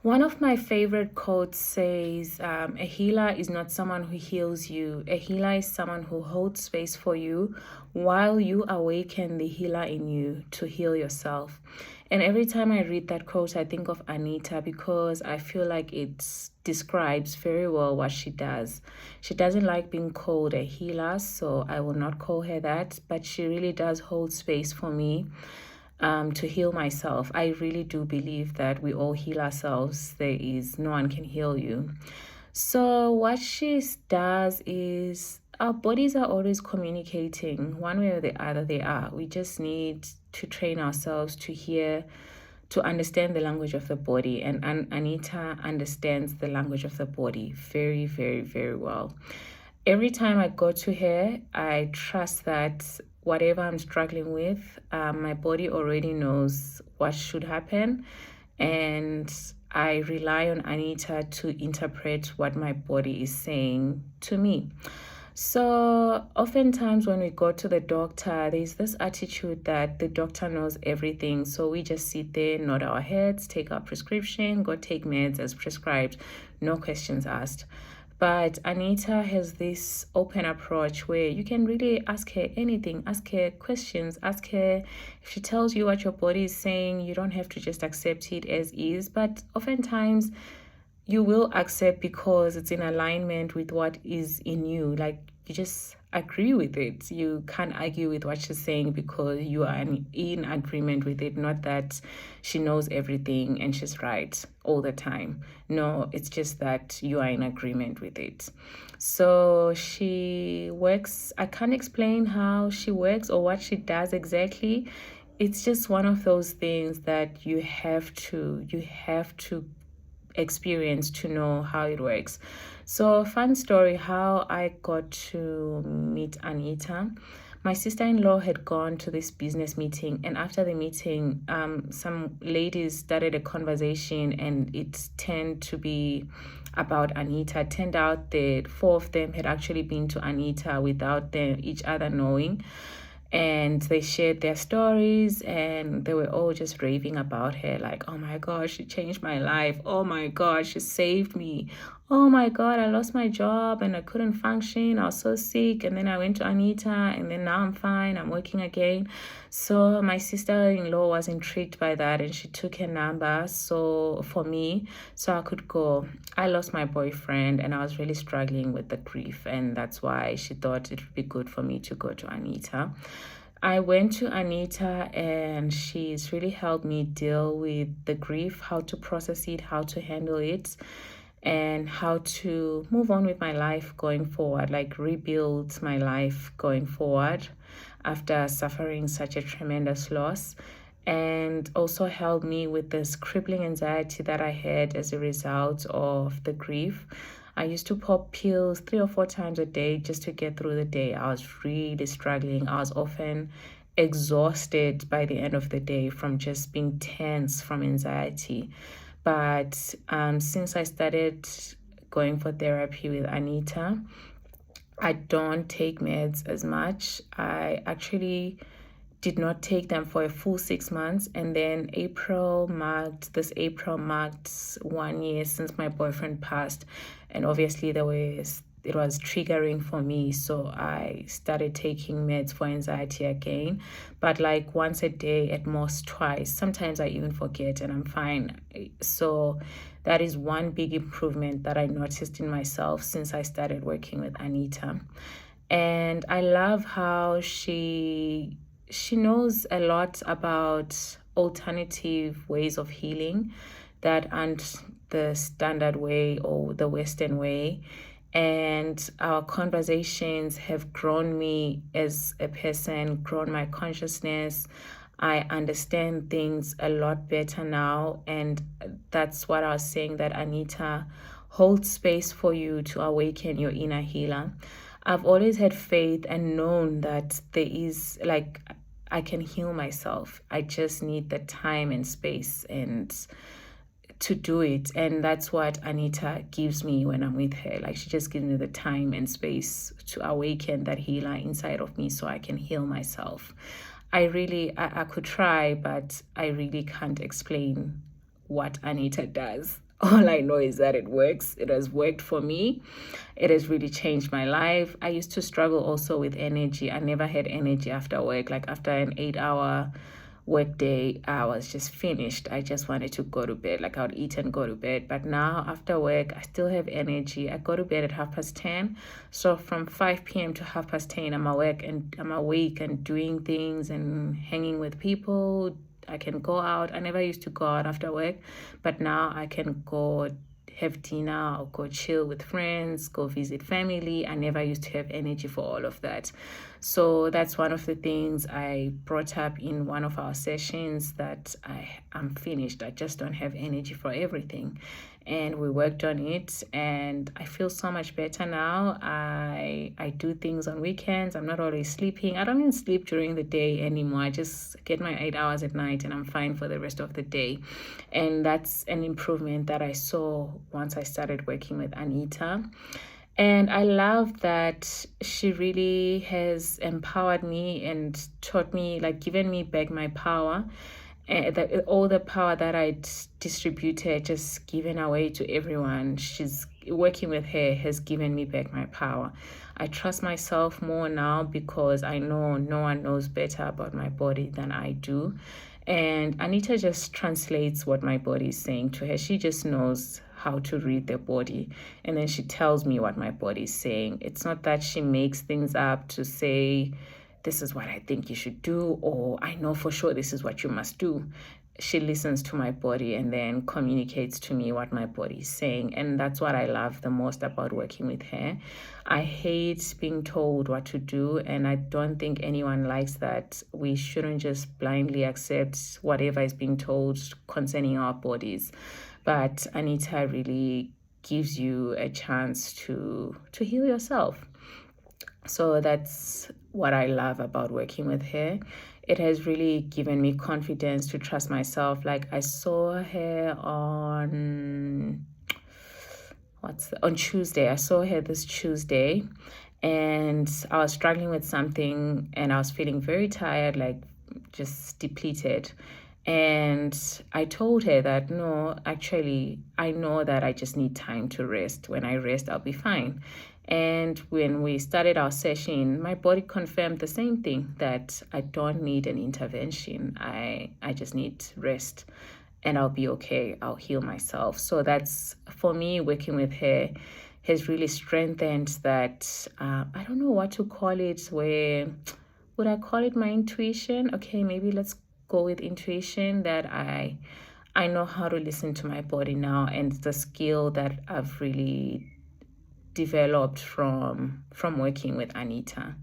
One of my favorite quotes says, a healer is not someone who heals you. A healer is someone who holds space for you while you awaken the healer in you to heal yourself. And every time I read that quote, I think of Anita because I feel like it describes very well what she does. She doesn't like being called a healer, so I will not call her that, but she really does hold space for me to heal myself. I really do believe that we all heal ourselves. No one can heal you. So what she does is our bodies are always communicating one way or the other. They are. We just need to train ourselves to hear, to understand the language of the body. And Anita understands the language of the body very, very, very well. Every time I go to her, I trust that whatever I'm struggling with, my body already knows what should happen. And I rely on Anita to interpret what my body is saying to me. So oftentimes when we go to the doctor, there's this attitude that the doctor knows everything. So we just sit there, nod our heads, take our prescription, go take meds as prescribed, no questions asked. But Anita has this open approach where you can really ask her anything, ask her questions, ask her if she tells you what your body is saying, you don't have to just accept it as is. But oftentimes you will accept because it's in alignment with what is in you. Like you just agree with it. You can't argue with what she's saying because you are in agreement with it. Not that she knows everything and she's right all the time. No, it's just that you are in agreement with it. So she works. I can't explain how she works or what she does exactly. It's just one of those things that you have to experience to know how it works. So, fun story how I got to meet Anita. My sister-in-law had gone to this business meeting, and after the meeting, some ladies started a conversation, and it turned to be about Anita. It turned out that four of them had actually been to Anita without each other knowing, and they shared their stories, and they were all just raving about her, like, oh my gosh, she changed my life, oh my gosh, she saved me, oh my god, I lost my job and I couldn't function, I was so sick, and then I went to Anita, and then now I'm fine, I'm working again. So my sister-in-law was intrigued by that, and she took her number so for me, so I could go. I lost my boyfriend and I was really struggling with the grief, and that's why she thought it would be good for me to go to Anita. I went to Anita, and she's really helped me deal with the grief, how to process it, how to handle it, and how to move on with my life going forward, like rebuild my life going forward after suffering such a tremendous loss. And also helped me with this crippling anxiety that I had as a result of the grief. I used to pop pills 3 or 4 times a day just to get through the day. I was really struggling. I was often exhausted by the end of the day from just being tense from anxiety. But since I started going for therapy with Anita, I don't take meds as much. I actually did not take them for a full 6 months, and then this April marked 1 year since my boyfriend passed, and obviously it was triggering for me, so I started taking meds for anxiety again, but like once a day, at most twice. Sometimes I even forget and I'm fine. So that is one big improvement that I noticed in myself since I started working with Anita. And I love how she knows a lot about alternative ways of healing that aren't the standard way or the Western way. And our conversations have grown me as a person, grown my consciousness. I understand things a lot better now. And that's what I was saying, that Anita holds space for you to awaken your inner healer. I've always had faith and known that there is, like, I can heal myself. I just need the time and space and to do it. And that's what Anita gives me when I'm with her. Like, she just gives me the time and space to awaken that healer inside of me so I can heal myself. I could try, but I really can't explain what Anita does. All I know is that it works. It has worked for me. It has really changed my life. I used to struggle also with energy. I never had energy after work. Like after an 8 hour work day, I was just finished. I just wanted to go to bed. Like I would eat and go to bed. But now after work, I still have energy. I go to bed at 10:30. So from 5 p.m. to 10:30, I'm awake and doing things and hanging with people. I can go out. I never used to go out after work, but now I can go have dinner or go chill with friends, go visit family. I never used to have energy for all of that. So that's one of the things I brought up in one of our sessions, that I'm finished. I just don't have energy for everything. And we worked on it, and I feel so much better now. I do things on weekends. I'm not always sleeping. I don't even sleep during the day anymore. I just get my 8 hours at night and I'm fine for the rest of the day. And that's an improvement that I saw once I started working with Anita. And I love that she really has empowered me and taught me, like given me back my power. And that all the power that I distributed, just given away to everyone. She's working with her has given me back my power. I trust myself more now because I know no one knows better about my body than I do. And Anita just translates what my body is saying to her. She just knows how to read the body, and then she tells me what my body is saying. It's not that she makes things up to say, this is what I think you should do, or I know for sure this is what you must do. She listens to my body and then communicates to me what my body is saying. And that's what I love the most about working with her. I hate being told what to do, and I don't think anyone likes that. We shouldn't just blindly accept whatever is being told concerning our bodies. But Anita really gives you a chance to heal yourself. So that's what I love about working with her. It has really given me confidence to trust myself. Like I saw her on on Tuesday. I saw her this Tuesday, and I was struggling with something and I was feeling very tired, like just depleted. And I told her that no, actually, I know that I just need time to rest. When I rest, I'll be fine. And when we started our session, my body confirmed the same thing, that I don't need an intervention. I just need rest and I'll be okay. I'll heal myself. So that's, for me, working with her has really strengthened that. I don't know what to call it. Where would I call it my intuition? Okay, maybe let's go with intuition, that I know how to listen to my body now, and the skill that I've really developed from working with Anita.